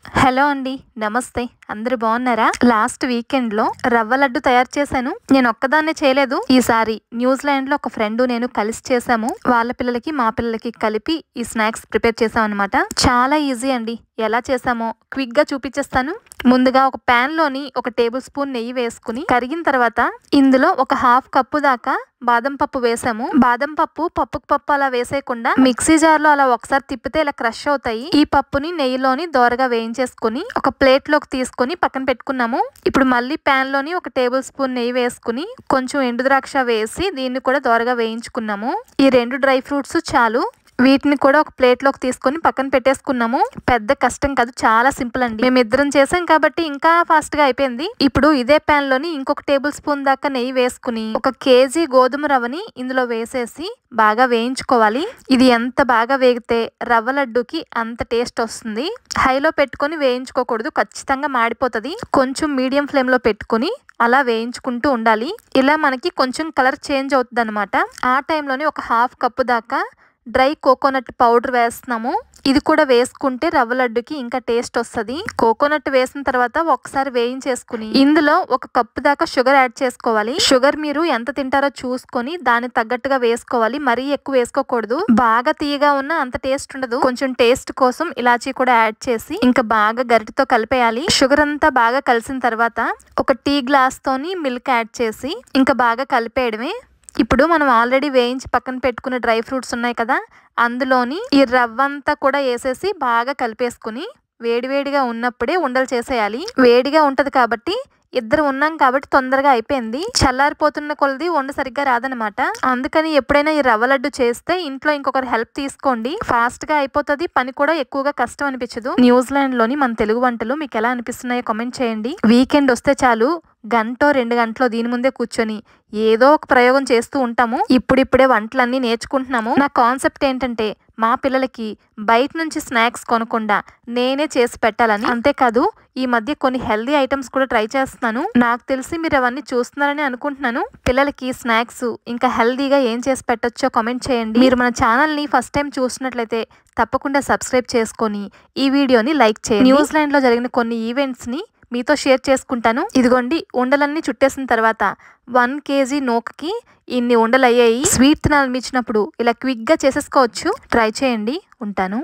Hello అండి, నమస్తే. అందరూ బాగున్నారా? లాస్ట్ వీకెండ్ లో రవ్వ లడ్డు తయారు చేశాను. నేను ఒక్కదాన్నే చేయలేదు. ఈసారి న్యూజిలాండ్ లో ఒక ఫ్రెండ్ నేను కలిసి చేసాము. వాళ్ళ పిల్లలకి మా పిల్లలకి కలిపి ఈ స్నాక్స్ ప్రిపేర్ చేసాం అనమాట. చాలా ఈజీ అండి. ఎలా చేసామో క్విక్ గా చూపించేస్తాను. ముందుగా ఒక ప్యాన్ లోని ఒక టేబుల్ స్పూన్ నెయ్యి వేసుకుని కరిగిన తర్వాత ఇందులో ఒక హాఫ్ కప్పు దాకా బాదం పప్పు వేసాము. బాదం పప్పుకు పప్పు అలా వేసేయకుండా మిక్సీ జార్ లో అలా ఒకసారి తిప్పితే ఇలా క్రష్ అవుతాయి. ఈ పప్పుని నెయ్యిలోని దోరగా వేయించేసుకుని ఒక ప్లేట్ లోకి తీసుకుని పక్కన పెట్టుకున్నాము. ఇప్పుడు మళ్ళీ ప్యాన్ లోని ఒక టేబుల్ స్పూన్ నెయ్యి వేసుకుని కొంచెం ఎండు ద్రాక్ష వేసి దీన్ని కూడా దోరగా వేయించుకున్నాము. ఈ 2 డ్రై ఫ్రూట్స్ చాలు. వీటిని కూడా ఒక ప్లేట్ లోకి తీసుకొని పక్కన పెట్టేసుకున్నాము. పెద్ద కష్టం కాదు, చాలా సింపుల్ అండి. మేము ఇద్దరం చేసాం కాబట్టి ఇంకా ఫాస్ట్ గా అయిపోయింది. ఇప్పుడు ఇదే ప్యాన్ లోని ఇంకొక టేబుల్ స్పూన్ దాకా నెయ్యి వేసుకుని 1 కేజీ గోధుమ రవ్వని ఇందులో వేసేసి బాగా వేయించుకోవాలి. ఇది ఎంత బాగా వేగితే రవ్వ లడ్డుకి అంత టేస్ట్ వస్తుంది. హైలో పెట్టుకొని వేయించుకోకూడదు, ఖచ్చితంగా మాడిపోతుంది. కొంచెం మీడియం ఫ్లేమ్ లో పెట్టుకుని అలా వేయించుకుంటూ ఉండాలి. ఇలా మనకి కొంచెం కలర్ చేంజ్ అవుతుంది అనమాట. ఆ టైంలోని ఒక హాఫ్ కప్పు దాకా డ్రై కోకోనట్ పౌడర్ వేస్తున్నాము. ఇది కూడా వేసుకుంటే రవ్వ లడ్డుకి ఇంకా టేస్ట్ వస్తుంది. కోకోనట్ వేసిన తర్వాత ఒకసారి వేయించేసుకుని ఇందులో 1 కప్పు దాకా షుగర్ యాడ్ చేసుకోవాలి. షుగర్ మీరు ఎంత తింటారో చూసుకొని దానికి తగ్గట్టుగా వేసుకోవాలి. మరీ ఎక్కువ వేసుకోకూడదు. బాగా తీయగా ఉన్న అంత టేస్ట్ ఉండదు. కొంచెం టేస్ట్ కోసం ఇలాచీ కూడా యాడ్ చేసి ఇంకా బాగా గరిటెతో కలిపేయాలి. షుగర్ అంతా బాగా కలిసిన తర్వాత 1 టీ గ్లాస్ తోని మిల్క్ యాడ్ చేసి ఇంకా బాగా కలిపేయడమే. ఇప్పుడు మనం ఆల్రెడీ వేయించి పక్కన పెట్టుకున్న డ్రై ఫ్రూట్స్ ఉన్నాయి కదా, అందులోని ఈ రవ్వ అంతా కూడా వేసేసి బాగా కలిపేసుకుని వేడివేడిగా ఉన్నప్పుడే ఉండలు చేసేయాలి. వేడిగా ఉంటది కాబట్టి ఇద్దరు ఉన్నాం కాబట్టి తొందరగా అయిపోయింది. చల్లారిపోతున్న కొలది వంట సరిగ్గా రాదనమాట. అందుకని ఎప్పుడైనా ఈ రవ్వ లడ్డు చేస్తే ఇంట్లో ఇంకొకరు హెల్ప్ తీసుకోండి. ఫాస్ట్ గా అయిపోతుంది, పని కూడా ఎక్కువగా కష్టం అనిపించదు. న్యూజిలాండ్ లోని మన తెలుగు వంటలు మీకు ఎలా అనిపిస్తున్నాయో కామెంట్ చేయండి. వీకెండ్ వస్తే చాలు, 1-2 గంటలో దీని ముందే కూర్చొని ఏదో ఒక ప్రయోగం చేస్తూ ఉంటాము. ఇప్పుడిప్పుడే వంటలన్నీ నేర్చుకుంటున్నాము. నా కాన్సెప్ట్ ఏంటంటే మా పిల్లలకి బయట నుంచి స్నాక్స్ కొనకుండా నేనే చేసి పెట్టాలని. అంతేకాదు ఈ మధ్య కొన్ని హెల్దీ ఐటమ్స్ కూడా ట్రై చేస్తున్నాను. నాకు తెలిసి మీరు అవన్నీ చూస్తున్నారని అనుకుంటున్నాను. పిల్లలకి స్నాక్స్ ఇంకా హెల్దీగా ఏం చేసి పెట్టొచ్చో కామెంట్ చేయండి. మీరు మన ఛానల్ని ఫస్ట్ టైం చూసినట్లయితే తప్పకుండా సబ్స్క్రైబ్ చేసుకొని ఈ వీడియోని లైక్ చేయండి. న్యూజిలాండ్ లో జరిగిన కొన్ని ఈవెంట్స్ ని మీతో షేర్ చేసుకుంటాను. ఇదిగోండి, ఉండలన్నీ చుట్టేసిన తర్వాత 1 కేజీ నూకకి ఇన్ని ఉండలు అయ్యాయి. స్వీట్ తినాలనిపించినప్పుడు ఇలా క్విక్ గా చేసేసుకోవచ్చు. ట్రై చేయండి. ఉంటాను.